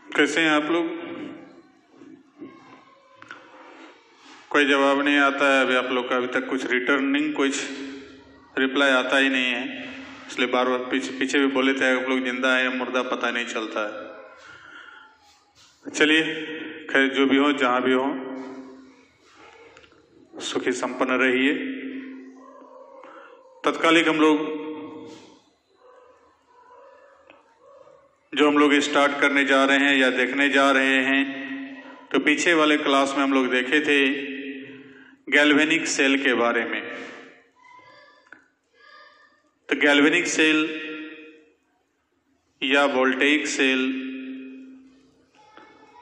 कैसे हैं आप लोग? कोई जवाब नहीं आता है अभी आप लोग का, अभी तक कुछ रिटर्निंग कुछ रिप्लाई आता ही नहीं है, इसलिए बार बार पीछे भी बोले थे आप लोग जिंदा है या मुर्दा पता नहीं चलता है। चलिए खैर जो भी हो जहां भी हो सुखी संपन्न रहिए। तत्कालिक हम लोग स्टार्ट करने जा रहे हैं या देखने जा रहे हैं, तो पीछे वाले क्लास में हम लोग देखे थे गैल्वेनिक सेल के बारे में। तो गैल्वेनिक सेल या वोल्टेइक सेल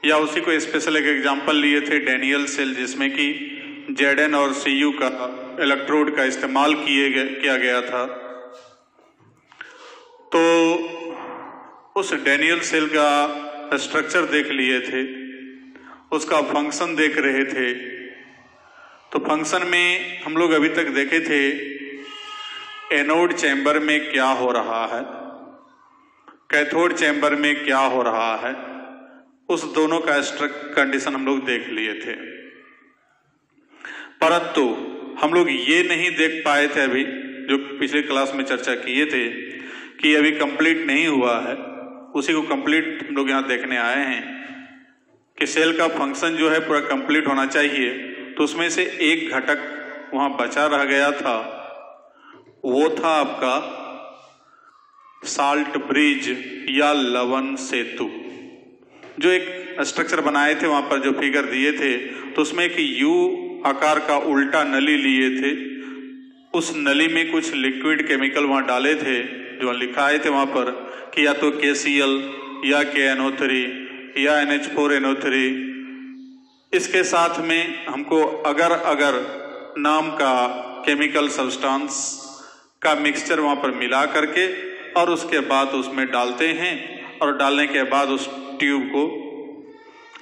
या उसी को स्पेशल एक एग्जांपल लिए थे डैनियल सेल, जिसमें कि Zn और Cu का इलेक्ट्रोड का इस्तेमाल किया गया था। तो उस डैनियल सेल का स्ट्रक्चर देख लिए थे, उसका फंक्शन देख रहे थे। तो फंक्शन में हम लोग अभी तक देखे थे एनोड चैम्बर में क्या हो रहा है, कैथोड चैम्बर में क्या हो रहा है, उस दोनों का कंडीशन हम लोग देख लिए थे। परंतु हम लोग ये नहीं देख पाए थे अभी, जो पिछले क्लास में चर्चा किए थे कि अभी कंप्लीट नहीं हुआ है, उसी को कंप्लीट हम लोग यहाँ देखने आए हैं कि सेल का फंक्शन जो है पूरा कंप्लीट होना चाहिए। तो उसमें से एक घटक वहां बचा रह गया था, वो था आपका साल्ट ब्रिज या लवण सेतु। जो एक स्ट्रक्चर बनाए थे वहां पर जो फिगर दिए थे, तो उसमें एक यू आकार का उल्टा नली लिए थे। उस नली में कुछ लिक्विड केमिकल वहां डाले थे, जो लिखाए थे वहां पर कि या तो KCl या KNO3 या NH4NO3। इसके साथ में हमको अगर नाम का केमिकल सब्सटेंस का मिक्सचर वहां पर मिला करके और उसके बाद उसमें डालते हैं, और डालने के बाद उस ट्यूब को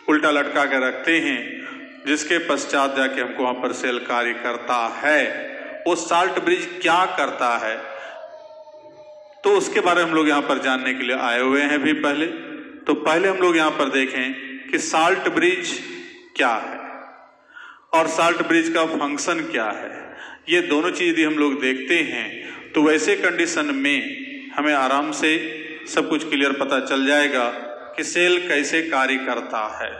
उल्टा लटका के रखते हैं, जिसके पश्चात जाके हमको वहां पर सेल कार्य करता है। वो साल्ट ब्रिज क्या करता है, तो उसके बारे में हम लोग यहाँ पर जानने के लिए आए हुए हैं। भी पहले हम लोग यहाँ पर देखें कि साल्ट ब्रिज क्या है और साल्ट ब्रिज का फंक्शन क्या है। ये दोनों चीज यदि हम लोग देखते हैं तो वैसे कंडीशन में हमें आराम से सब कुछ क्लियर पता चल जाएगा कि सेल कैसे कार्य करता है।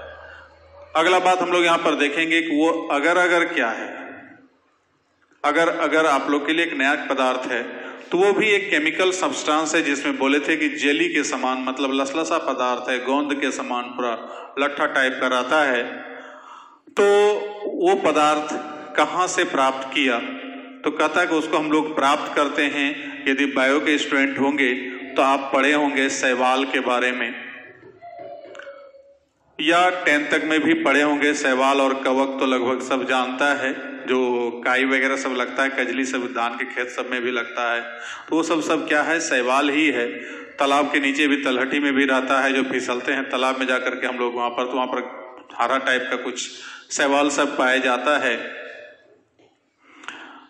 अगला बात हम लोग यहाँ पर देखेंगे कि वो अगर क्या है। अगर आप लोग के लिए एक नया पदार्थ है, तो वो भी एक केमिकल सब्सटेंस है, जिसमें बोले थे कि जेली के समान, मतलब लसलसा पदार्थ है, गोंद के समान पूरा लट्ठा टाइप का रहता है। तो वो पदार्थ कहाँ से प्राप्त किया, तो कहता है कि उसको हम लोग प्राप्त करते हैं, यदि बायो के स्टूडेंट होंगे तो आप पढ़े होंगे शैवाल के बारे में, या 10th तक में भी पढ़े होंगे। शैवाल और कवक तो लगभग सब जानता है, जो काई वगैरह सब लगता है, कजली सब धान के खेत सब में भी लगता है, तो वो सब क्या है, शैवाल ही है। तालाब के नीचे भी, तलहटी में भी रहता है, जो फिसलते हैं तालाब में जाकर के हम लोग वहां पर, तो वहां पर हरा टाइप का कुछ शैवाल सब पाया जाता है।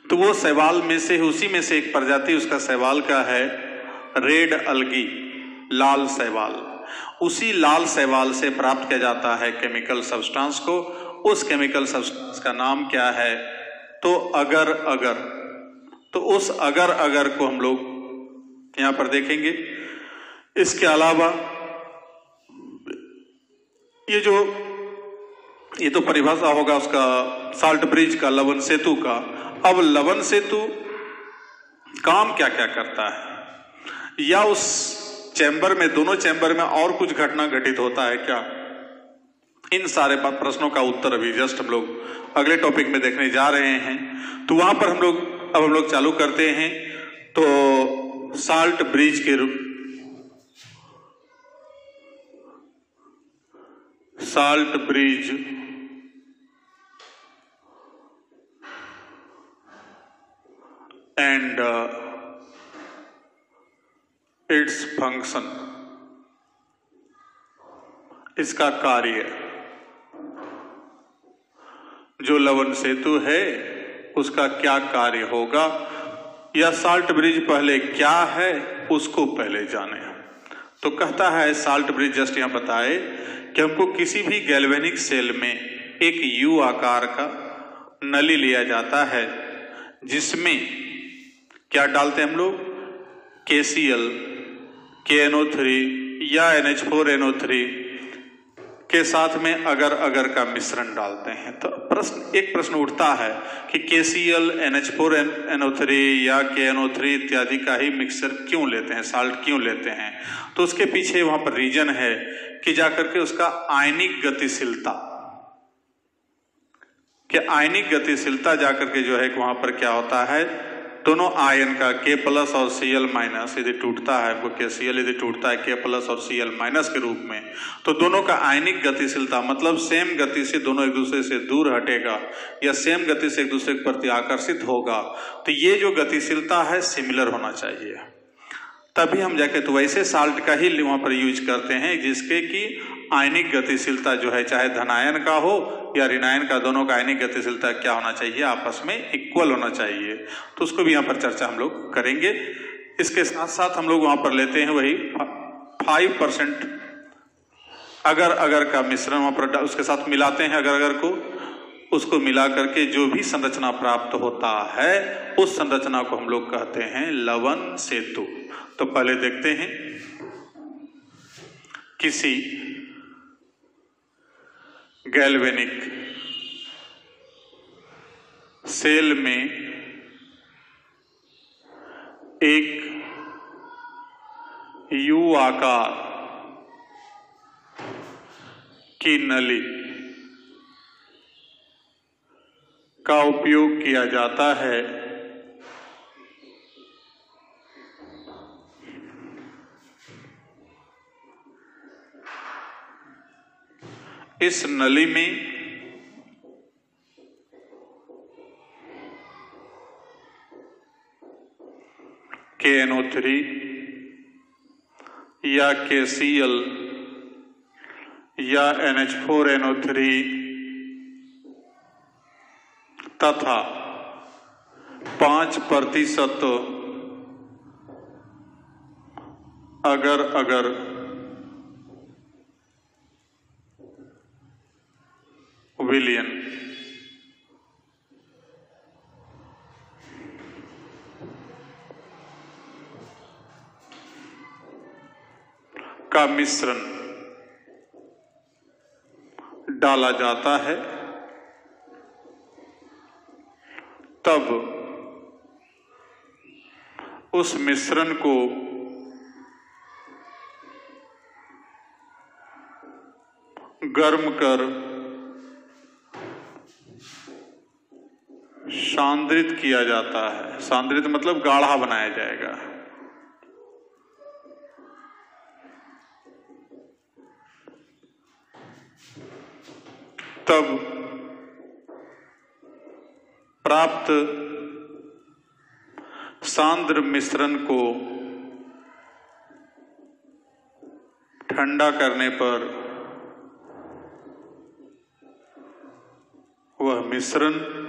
तो वो शैवाल में से, उसी में से एक प्रजाति उसका शैवाल का है रेड अलगी, लाल शैवाल। उसी लाल शैवाल से प्राप्त किया जाता है केमिकल सब्सटेंस को। उस केमिकल सब्सटेंस का नाम क्या है, तो अगर। तो उस अगर को हम लोग यहां पर देखेंगे। इसके अलावा ये तो परिभाषा होगा उसका साल्ट ब्रिज का, लवण सेतु का। अब लवण सेतु काम क्या क्या करता है, या उस चैम्बर में, दोनों चैम्बर में और कुछ घटना घटित होता है क्या, इन सारे प्रश्नों का उत्तर अभी जस्ट हम लोग अगले टॉपिक में देखने जा रहे हैं। तो वहां पर हम लोग चालू करते हैं। तो साल्ट ब्रिज के रूप, salt bridge and its function, इसका कार्य। जो लवण सेतु है उसका क्या कार्य होगा, या साल्ट ब्रिज पहले क्या है उसको पहले जाने। तो कहता है साल्ट ब्रिज जस्ट यहां बताए कि हमको किसी भी गैल्वेनिक सेल में एक यू आकार का नली लिया जाता है जिसमें क्या डालते हैं हम लोग, KCl, KNO3 या NH4NO3 के साथ में अगर अगर का मिश्रण डालते हैं। तो एक प्रश्न उठता है कि KCl, NH4NO3 या KNO3 इत्यादि का ही मिक्सचर क्यों लेते हैं, साल्ट क्यों लेते हैं। तो उसके पीछे वहां पर रीजन है कि जाकर के उसका आयनिक गतिशीलता जाकर के जो है वहां पर क्या होता है, दोनों आयन का K+ और Cl- यदि टूटता है, वो KCl यदि टूटता है K+ और Cl- के रूप में, तो दोनों का आयनिक गतिशीलता मतलब सेम गति से दोनों एक दूसरे से दूर हटेगा या सेम गति से एक दूसरे के प्रति आकर्षित होगा। तो ये जो गतिशीलता है सिमिलर होना चाहिए, तभी हम जाके तो वैसे साल्ट का ही वहां पर यूज करते हैं जिसके कि आयनिक गतिशीलता जो है चाहे धनायन का हो या ऋणायन का, दोनों का आयनिक गतिशीलता क्या होना चाहिए, आपस में इक्वल होना चाहिए। तो उसको भी यहाँ पर चर्चा हम लोग करेंगे। इसके साथ साथ हम लोग वहां पर लेते हैं वही 5% अगर अगर का मिश्रण वहां पर उसके साथ मिलाते हैं अगर अगर को, उसको मिला करके जो भी संरचना प्राप्त होता है उस संरचना को हम लोग कहते हैं लवण सेतु। तो पहले देखते हैं किसी गैल्वेनिक सेल में एक यू आकार की नली का उपयोग किया जाता है इस नली में KNO3 या KCl या NH4NO3 तथा 5% अगर अगर विलियन का मिश्रण डाला जाता है, तब उस मिश्रण को गर्म कर सांद्रित किया जाता है। सांद्रित मतलब गाढ़ा बनाया जाएगा। तब प्राप्त सांद्र मिश्रण को ठंडा करने पर वह मिश्रण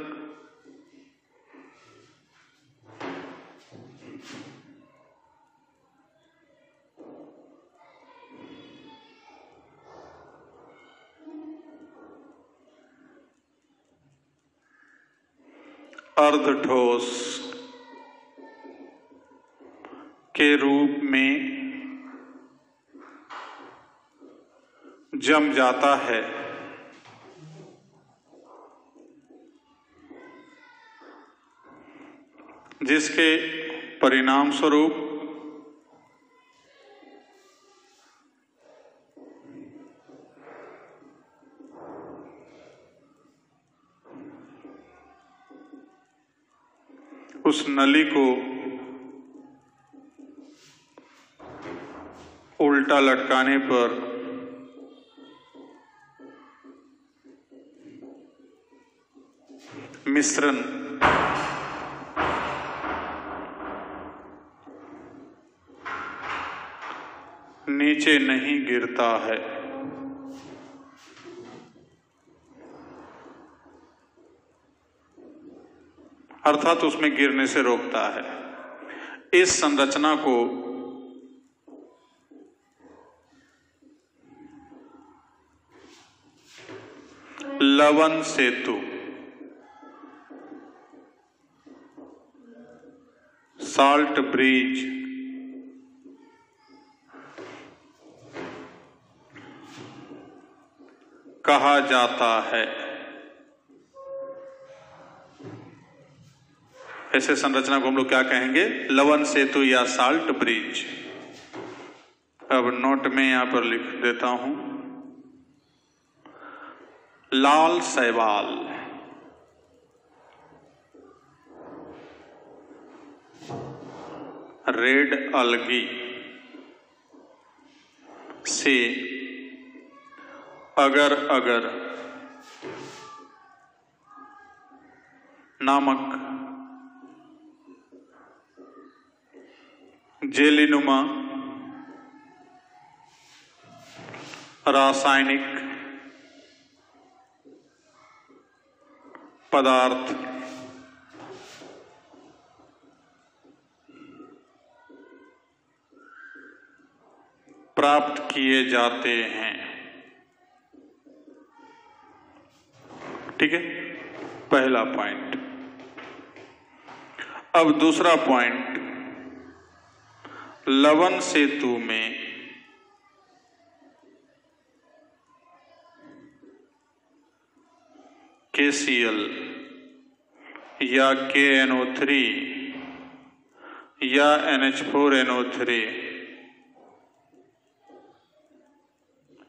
अर्धठोस के रूप में जम जाता है, जिसके परिणाम स्वरूप उस नली को उल्टा लटकाने पर मिश्रण नीचे नहीं गिरता है। अर्थात उसमें गिरने से रोकता है। इस संरचना को लवन सेतु, साल्ट ब्रिज कहा जाता है। ऐसे संरचना को हम लोग क्या कहेंगे? लवन सेतु या साल्ट ब्रिज। अब नोट में यहां पर लिख देता हूं, लाल शैवाल, रेड अलगी से अगर अगर नामक जेलीनुमा रासायनिक पदार्थ प्राप्त किए जाते हैं। ठीक है, पहला पॉइंट। अब दूसरा पॉइंट, लवन सेतु में KCl या KNO3 या NH4NO3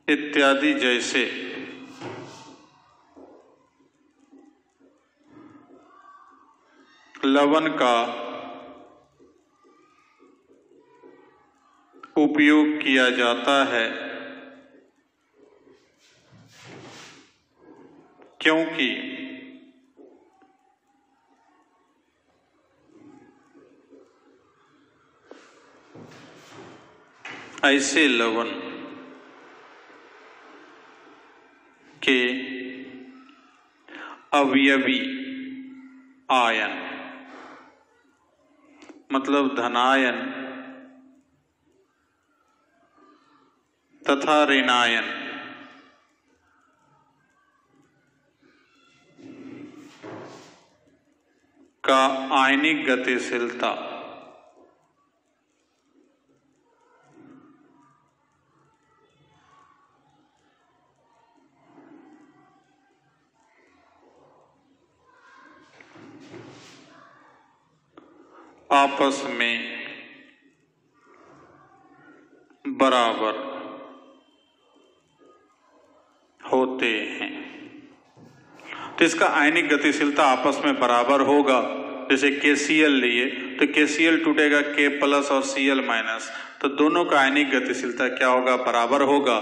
इत्यादि जैसे लवण का उपयोग किया जाता है, क्योंकि ऐसे लवण के अवयवी आयन मतलब धनायन तथा ऋणायन का आयनिक गतिशीलता आपस में बराबर होते हैं। तो इसका आयनिक गतिशीलता आपस में बराबर होगा। जैसे KCl लिए तो KCl टूटेगा K+ और Cl-, तो दोनों का आयनिक गतिशीलता क्या होगा? बराबर होगा।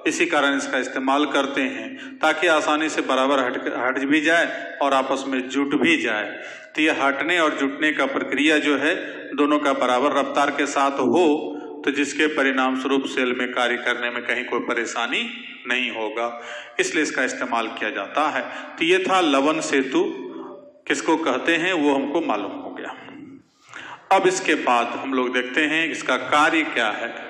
इसी कारण इसका इस्तेमाल करते हैं ताकि आसानी से बराबर हट भी जाए और आपस में जुट भी जाए। तो यह हटने और जुटने का प्रक्रिया जो है दोनों का बराबर रफ्तार के साथ हो, तो जिसके परिणाम स्वरूप सेल में कार्य करने में कहीं कोई परेशानी नहीं होगा, इसलिए इसका इस्तेमाल किया जाता है। तो ये था लवन सेतु किसको कहते हैं वो हमको मालूम हो गया। अब इसके बाद हम लोग देखते हैं इसका कार्य क्या है।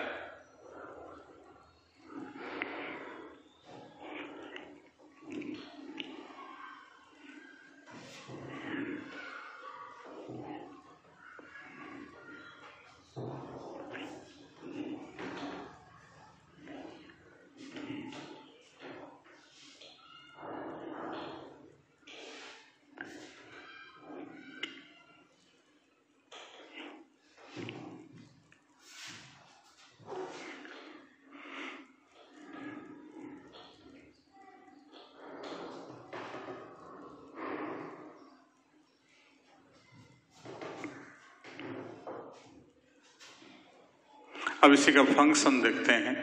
अब इसी का फंक्शन देखते हैं।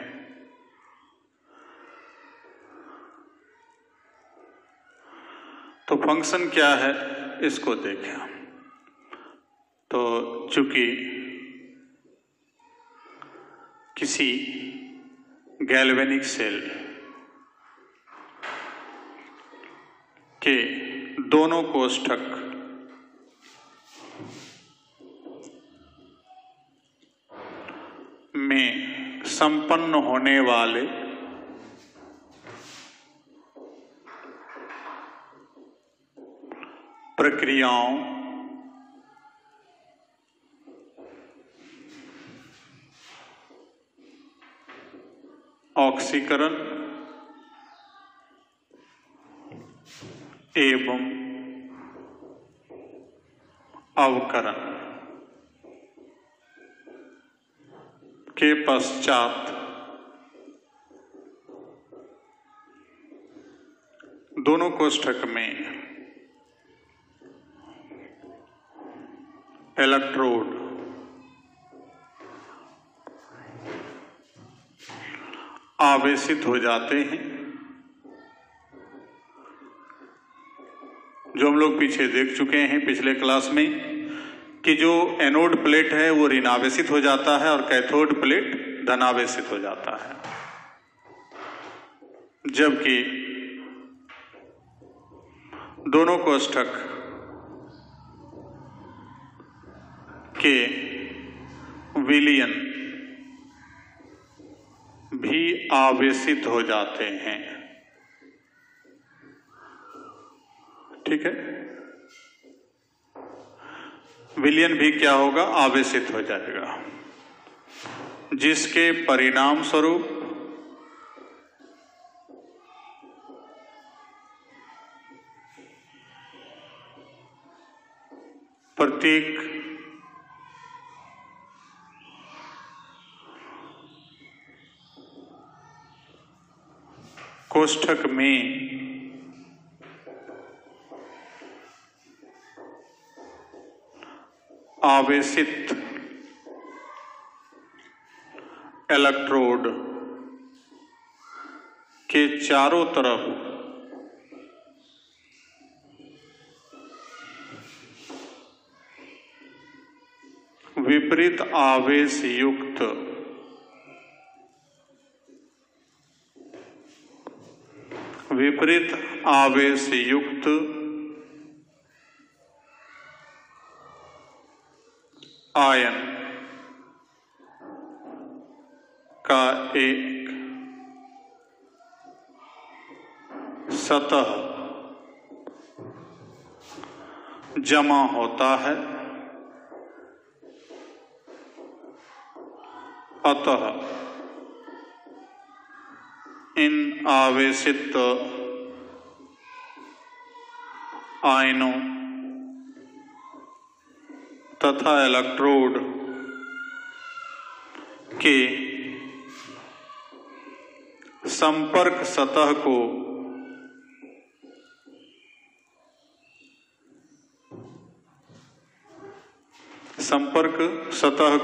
तो फंक्शन क्या है इसको देखें। तो चूंकि किसी गैल्वेनिक सेल के दोनों कोष्ठक संपन्न होने वाले प्रक्रियाओं ऑक्सीकरण एवं अवकरण के पश्चात दोनों कोष्ठक में इलेक्ट्रोड आवेशित हो जाते हैं। जो हम लोग पीछे देख चुके हैं पिछले क्लास में कि जो एनोड प्लेट है वो ऋणावेशित हो जाता है और कैथोड प्लेट धनावेशित हो जाता है, जबकि दोनों कोष्ठक के विलयन भी आवेशित हो जाते हैं। ठीक है, विलयन भी क्या होगा, आवेशित हो जाएगा, जिसके परिणाम स्वरूप प्रत्येक कोष्ठक में आवेशित इलेक्ट्रोड के चारों तरफ विपरीत आवेश युक्त आयन का एक सतह जमा होता है। अतः इन आवेशित आयनों तथा इलेक्ट्रोड के संपर्क सतह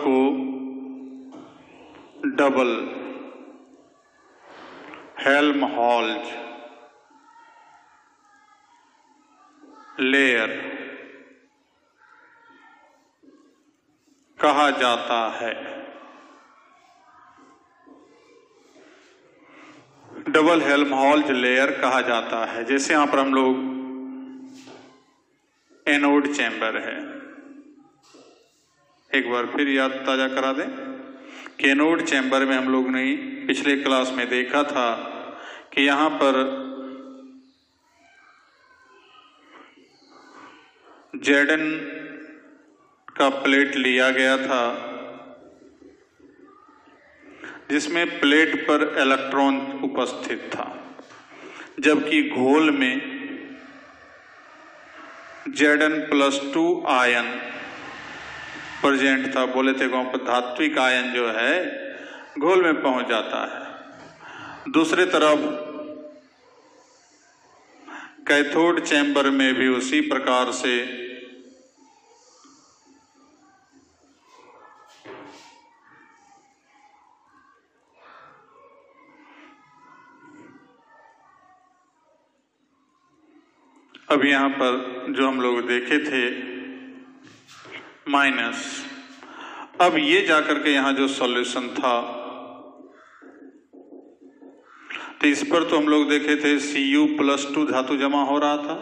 को डबल हेल्महोल्ट्ज लेयर कहा जाता है। डबल हेल्महोल्ट्ज लेयर कहा जाता है। जैसे यहां पर हम लोग एनोड चैम्बर है, एक बार फिर याद ताजा करा दें कि एनोड चैम्बर में हम लोग ने पिछले क्लास में देखा था कि यहां पर Zn का प्लेट लिया गया था, जिसमें प्लेट पर इलेक्ट्रॉन उपस्थित था, जबकि घोल में Zn+2 आयन प्रेजेंट था। बोले थे वहां पर धात्विक आयन जो है घोल में पहुंच जाता है। दूसरी तरफ कैथोड चैम्बर में भी उसी प्रकार से अब यहां पर जो हम लोग देखे थे माइनस, अब ये जाकर के यहां जो सॉल्यूशन था तो इस पर तो हम लोग देखे थे Cu+2 धातु जमा हो रहा था,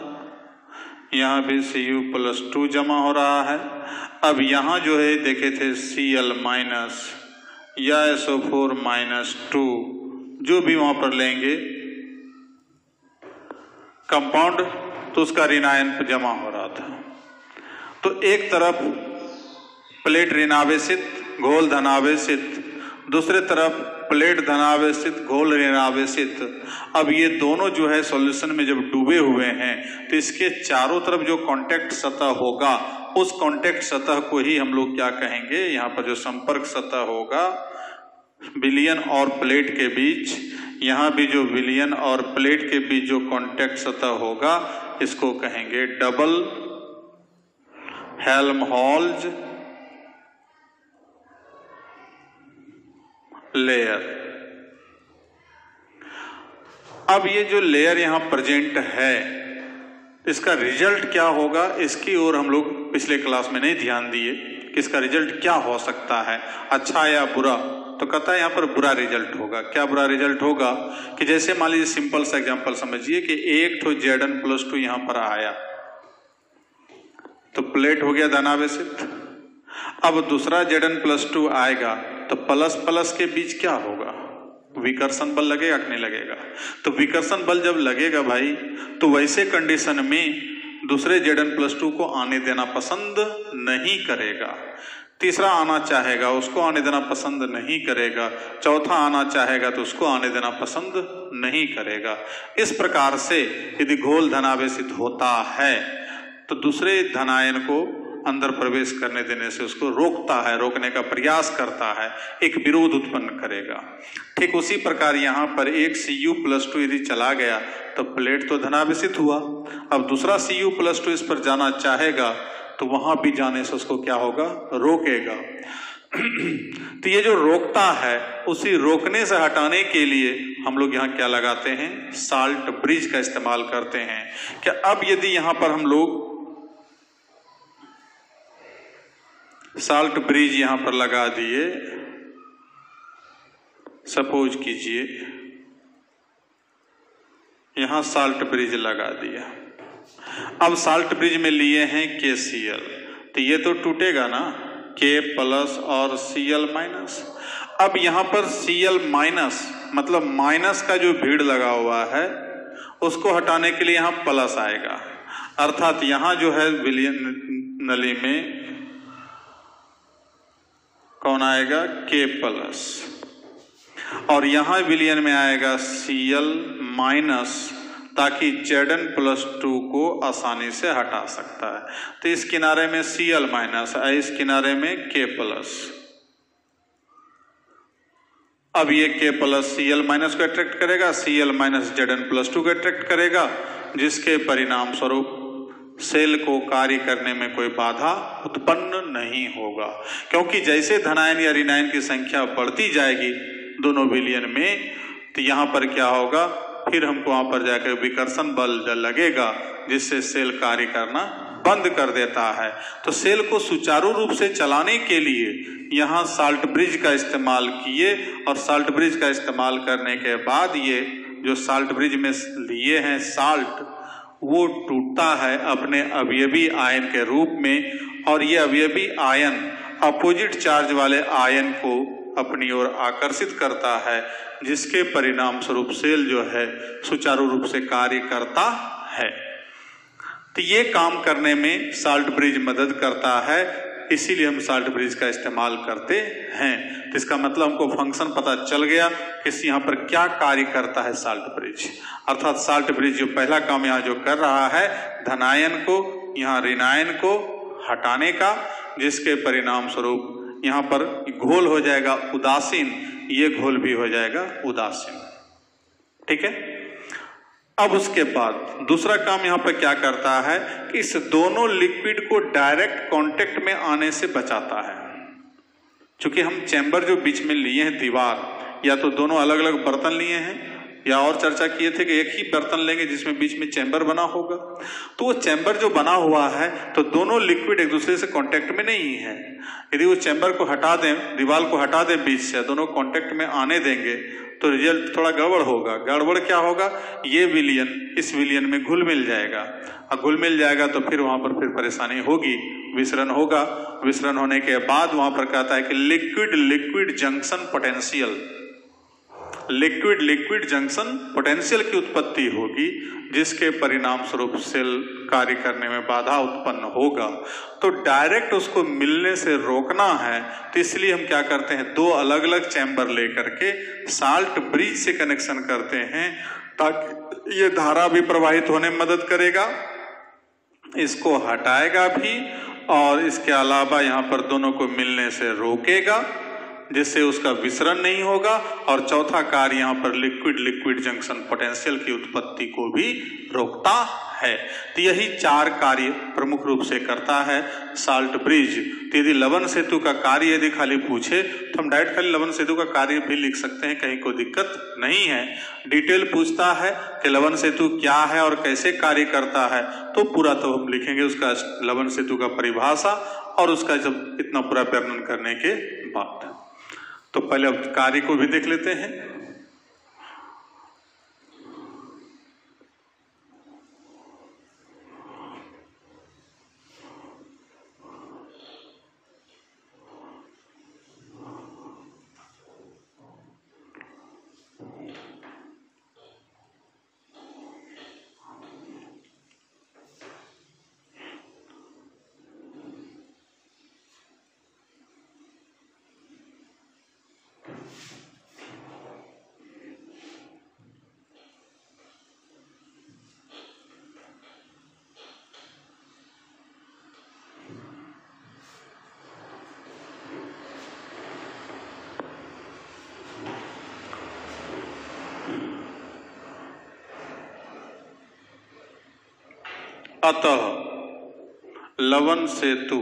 यहां भी Cu+2 जमा हो रहा है। अब यहां जो है देखे थे Cl- या SO4 -2 जो भी वहां पर लेंगे कंपाउंड, तो उसका ऋण आयन जमा हो रहा था। तो एक तरफ प्लेट ऋणावेशित, घोल धनावेशित, दूसरे तरफ प्लेट धनावेशित, घोल ऋणावेशित। अब ये दोनों जो है सॉल्यूशन में जब डूबे हुए हैं तो इसके चारों तरफ जो कांटेक्ट सतह होगा, उस कांटेक्ट सतह को ही हम लोग क्या कहेंगे, यहाँ पर जो संपर्क सतह होगा विलयन और प्लेट के बीच, यहाँ भी जो विलयन और प्लेट के बीच जो कांटेक्ट सतह होगा इसको कहेंगे डबल हेल्महोल्ट्ज लेयर। अब ये जो लेयर यहां प्रेजेंट है इसका रिजल्ट क्या होगा, इसकी ओर हम लोग पिछले क्लास में नहीं ध्यान दिए कि इसका रिजल्ट क्या हो सकता है, अच्छा या बुरा। तो कहता है यहां पर बुरा रिजल्ट होगा। क्या बुरा रिजल्ट होगा कि जैसे मान लीजिए सिंपल सा एग्जांपल समझिए कि एक तो Zn+2 यहां पर आया तो प्लेट हो गया धनावेशित। अब दूसरा Zn+2 आएगा तो प्लस प्लस के बीच क्या होगा, विकर्षण बल लगेगा कि नहीं लगेगा। तो विकर्षण बल जब लगेगा भाई तो वैसे कंडीशन में दूसरे Zn+2 को आने देना पसंद नहीं करेगा, तीसरा आना चाहेगा उसको आने देना पसंद नहीं करेगा, चौथा आना चाहेगा तो उसको आने देना पसंद नहीं करेगा। इस प्रकार से यदि घोल धनावेशित होता है तो दूसरे धनायन को अंदर प्रवेश करने देने से उसको रोकता है, रोकने का प्रयास करता है, एक विरोध उत्पन्न करेगा। ठीक उसी प्रकार यहाँ पर एक Cu+2 यदि चला गया तो प्लेट तो धनावेशित हुआ, अब दूसरा Cu+2 इस पर जाना चाहेगा तो वहां भी जाने से उसको क्या होगा, रोकेगा। तो ये जो रोकता है उसी रोकने से हटाने के लिए हम लोग यहाँ क्या लगाते हैं, साल्ट ब्रिज का इस्तेमाल करते हैं। क्या अब यदि यहाँ पर हम लोग साल्ट ब्रिज यहां पर लगा दिए, सपोज कीजिए यहां साल्ट ब्रिज लगा दिया, अब साल्ट ब्रिज में लिए हैं KCl, तो ये तो टूटेगा ना, K+ और Cl-। अब यहां पर Cl- मतलब माइनस का जो भीड़ लगा हुआ है उसको हटाने के लिए यहां प्लस आएगा, अर्थात यहां जो है विलयन नली में कौन आएगा, K+, और यहां विलयन में आएगा Cl-, ताकि Zn+2 को आसानी से हटा सकता है। तो इस किनारे में Cl- इस किनारे में K+। अब ये K+ Cl- को अट्रैक्ट करेगा, Cl- Zn+2 को अट्रैक्ट करेगा, जिसके परिणाम स्वरूप सेल को कार्य करने में कोई बाधा उत्पन्न नहीं होगा, क्योंकि जैसे धनायन या ऋणायन की संख्या बढ़ती जाएगी दोनों विलयन में तो यहां पर क्या होगा, फिर हमको वहां पर जाकर विकर्षण बल लगेगा जिससे सेल कार्य करना बंद कर देता है। तो सेल को सुचारू रूप से चलाने के लिए यहां साल्ट ब्रिज का इस्तेमाल किए, और साल्ट ब्रिज का इस्तेमाल करने के बाद ये जो साल्ट ब्रिज में लिए हैं साल्ट, वो टूटता है अपने अवयवी आयन के रूप में, और ये अवयवी आयन अपोजिट चार्ज वाले आयन को अपनी ओर आकर्षित करता है, जिसके परिणाम स्वरूप सेल जो है सुचारू रूप से कार्य करता है। तो ये काम करने में साल्ट ब्रिज मदद करता है, इसीलिए हम साल्ट ब्रिज का इस्तेमाल करते हैं। तो इसका मतलब हमको फंक्शन पता चल गया कि यहाँ पर क्या कार्य करता है साल्ट ब्रिज, अर्थात साल्ट ब्रिज जो पहला काम यहाँ जो कर रहा है धनायन को यहाँ ऋणायन को हटाने का, जिसके परिणाम स्वरूप यहाँ पर घोल हो जाएगा उदासीन, ये घोल भी हो जाएगा उदासीन। ठीक है। अब उसके बाद दूसरा काम यहाँ पर क्या करता है कि इस दोनों लिक्विड को डायरेक्ट कांटेक्ट में आने से बचाता है। क्योंकि हम चैम्बर जो बीच में लिए हैं दीवार, या तो दोनों अलग अलग बर्तन लिए हैं या और चर्चा किए थे कि एक ही बर्तन लेंगे जिसमें बीच में चैम्बर बना होगा। तो वो चैम्बर जो बना हुआ है तो दोनों लिक्विड एक दूसरे से कांटेक्ट में नहीं है। यदि वो चैम्बर को हटा दें, दीवार को हटा दें बीच से, दोनों कांटेक्ट में आने देंगे तो रिजल्ट थोड़ा गड़बड़ होगा। गड़बड़ क्या होगा, ये विलयन इस विलयन में घुल मिल जाएगा, और घुल मिल जाएगा तो फिर वहां पर फिर परेशानी होगी, विसरण होगा। विसरण होने के बाद वहां पर कहता है कि liquid liquid junction potential, liquid liquid junction potential की उत्पत्ति होगी, जिसके परिणाम स्वरूप सेल कार्य करने में बाधा उत्पन्न होगा। तो डायरेक्ट उसको मिलने से रोकना है, तो इसलिए हम क्या करते हैं, दो अलग अलग चैम्बर लेकर के साल्ट ब्रिज से कनेक्शन करते हैं, ताकि ये धारा भी प्रवाहित होने में मदद करेगा, इसको हटाएगा भी, और इसके अलावा यहाँ पर दोनों को मिलने से रोकेगा, जिससे उसका विसरण नहीं होगा। और चौथा कार्य यहाँ पर लिक्विड लिक्विड जंक्शन पोटेंशियल की उत्पत्ति को भी रोकता है। तो यही चार कार्य प्रमुख रूप से करता है साल्ट ब्रिज। तो यदि लवण सेतु का कार्य यदि खाली पूछे तो हम डायरेक्ट खाली लवण सेतु का कार्य भी लिख सकते हैं, कहीं कोई दिक्कत नहीं है। डिटेल पूछता है कि लवण सेतु क्या है और कैसे कार्य करता है, तो पूरा तो हम लिखेंगे उसका लवण सेतु का परिभाषा और उसका जब इतना पूरा वर्णन करने के बाद। तो पहले अब कार्य को भी देख लेते हैं। अतः लवण सेतु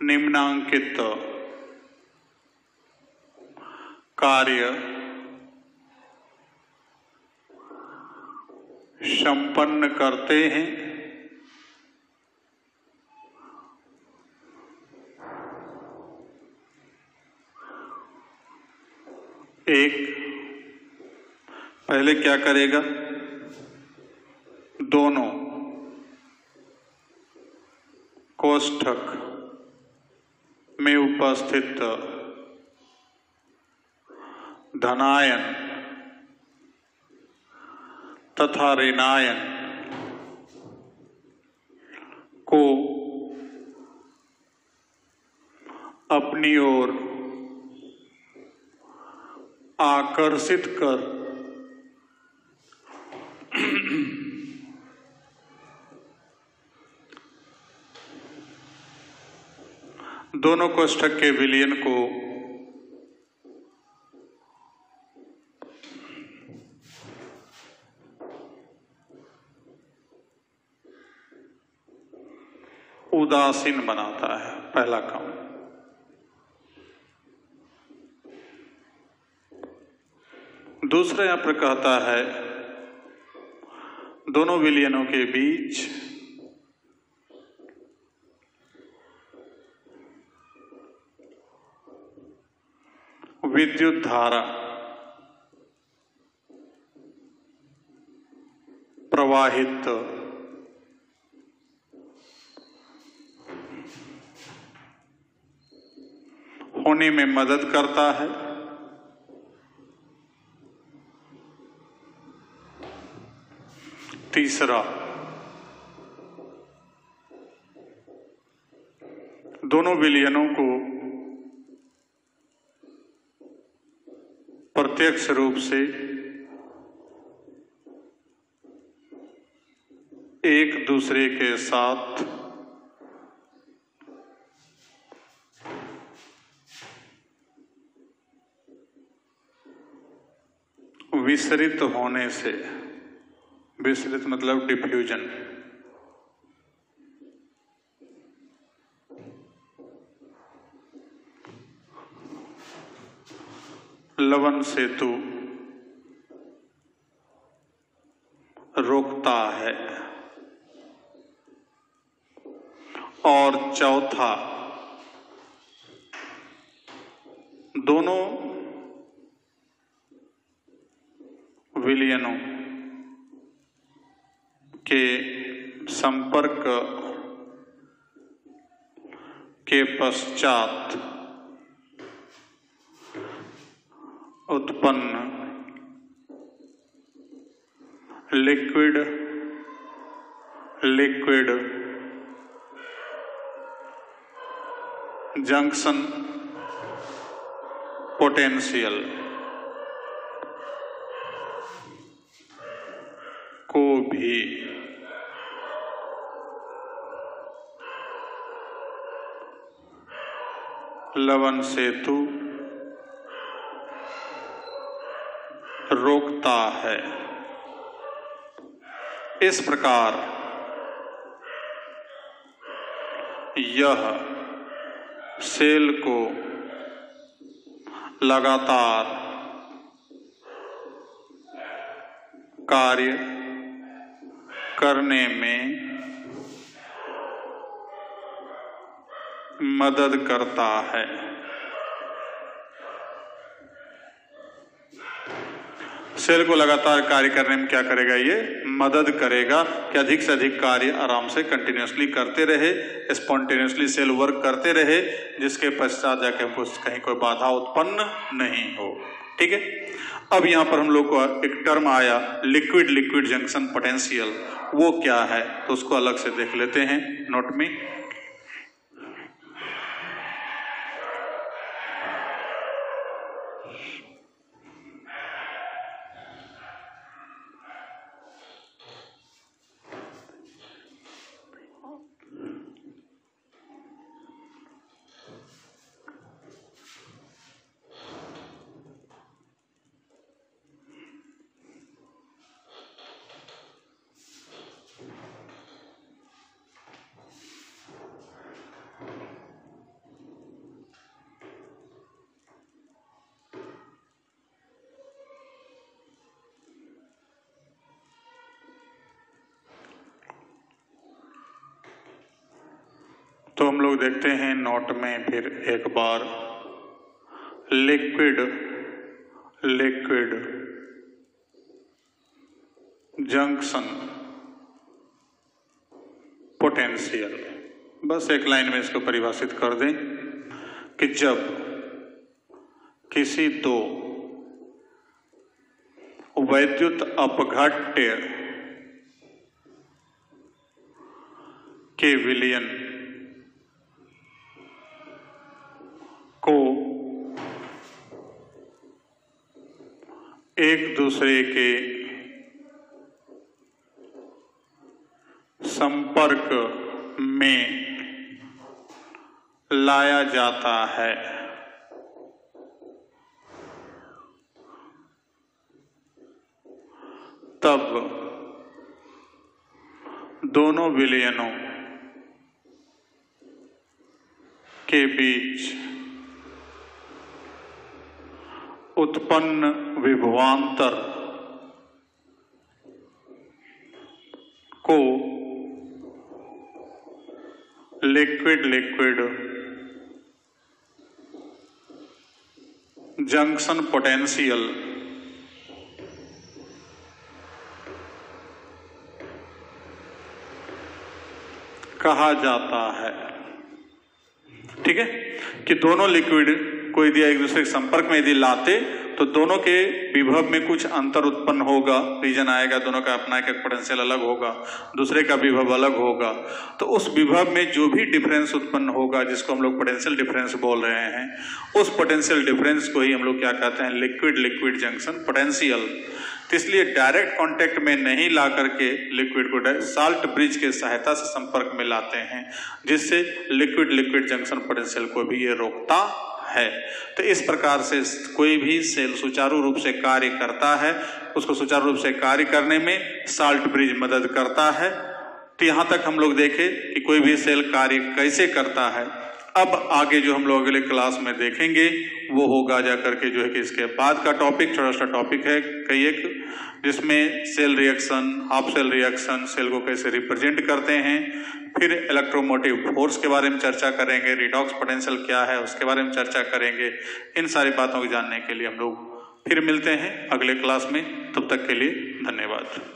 निम्नांकित कार्य संपन्न करते हैं। एक, पहले क्या करेगा, दोनों कोष्ठक में उपस्थित धनायन तथा ऋणायन को अपनी ओर आकर्षित कर दोनों कोष्ठक के विलयन को उदासीन बनाता है, पहला काम। दूसरा यहां पर कहता है दोनों विलयनों के बीच विद्युत धारा प्रवाहित होने में मदद करता है। तीसरा, दोनों विलयनों को प्रत्यक्ष रूप से एक दूसरे के साथ विसरित होने से, विसरित मतलब डिफ्यूजन, लवण सेतु रोकता है। और चौथा, दोनों विलयनों के संपर्क के पश्चात उत्पन्न लिक्विड लिक्विड जंक्शन पोटेंशियल को भी लवण सेतु रोकता है। इस प्रकार यह सेल को लगातार कार्य करने में मदद करता है। सेल को लगातार कार्य करने में क्या करेगा? ये मदद करेगा कि अधिक से अधिक कार्य आराम से कंटिन्यूसली करते रहे, स्पॉन्टेनियसली सेल वर्क करते रहे, जिसके पश्चात जाके कहीं कोई बाधा उत्पन्न नहीं हो। ठीक है। अब यहाँ पर हम लोग को एक टर्म आया लिक्विड लिक्विड जंक्शन पोटेंशियल, वो क्या है तो उसको अलग से देख लेते हैं नोट में। तो हम लोग देखते हैं नोट में फिर एक बार लिक्विड लिक्विड जंक्शन पोटेंशियल, बस एक लाइन में इसको परिभाषित कर दें कि जब किसी दो वैद्युत अपघट्य के विलयन को एक दूसरे के संपर्क में लाया जाता है, तब दोनों विलयनों के बीच उत्पन्न विभवांतर को लिक्विड लिक्विड जंक्शन पोटेंशियल कहा जाता है। ठीक है कि दोनों लिक्विड को यदि एक दूसरे के संपर्क में यदि लाते तो दोनों के विभव में कुछ अंतर उत्पन्न होगा, रीजन आएगा, दोनों का अपना एक पोटेंशियल अलग होगा, दूसरे का विभव अलग होगा। तो उस विभव में जो भी डिफरेंस उत्पन्न होगा, जिसको हम लोग पोटेंशियल डिफरेंस बोल रहे हैं, उस पोटेंशियल डिफरेंस को ही हम लोग क्या कहते हैं? Liquid liquid junction potential. तो इसलिए डायरेक्ट कांटेक्ट में नहीं ला करके लिक्विड को साल्ट ब्रिज के सहायता से संपर्क में लाते हैं, जिससे लिक्विड लिक्विड जंक्शन पोटेंशियल को भी ये रोकता है। तो इस प्रकार से कोई भी सेल सुचारू रूप से कार्य करता है, उसको सुचारू रूप से कार्य करने में साल्ट ब्रिज मदद करता है। तो यहाँ तक हम लोग देखें कि कोई भी सेल कार्य कैसे करता है। अब आगे जो हम लोग अगले क्लास में देखेंगे वो होगा जा करके जो है कि इसके बाद का टॉपिक, छोटा सा टॉपिक है कई एक, जिसमें cell reaction, half cell reaction, cell को कैसे रिप्रेजेंट करते हैं, फिर इलेक्ट्रोमोटिव फोर्स के बारे में चर्चा करेंगे, रिडॉक्स पोटेंशियल क्या है उसके बारे में चर्चा करेंगे। इन सारी बातों को जानने के लिए हम लोग फिर मिलते हैं अगले क्लास में। तब तक के लिए धन्यवाद।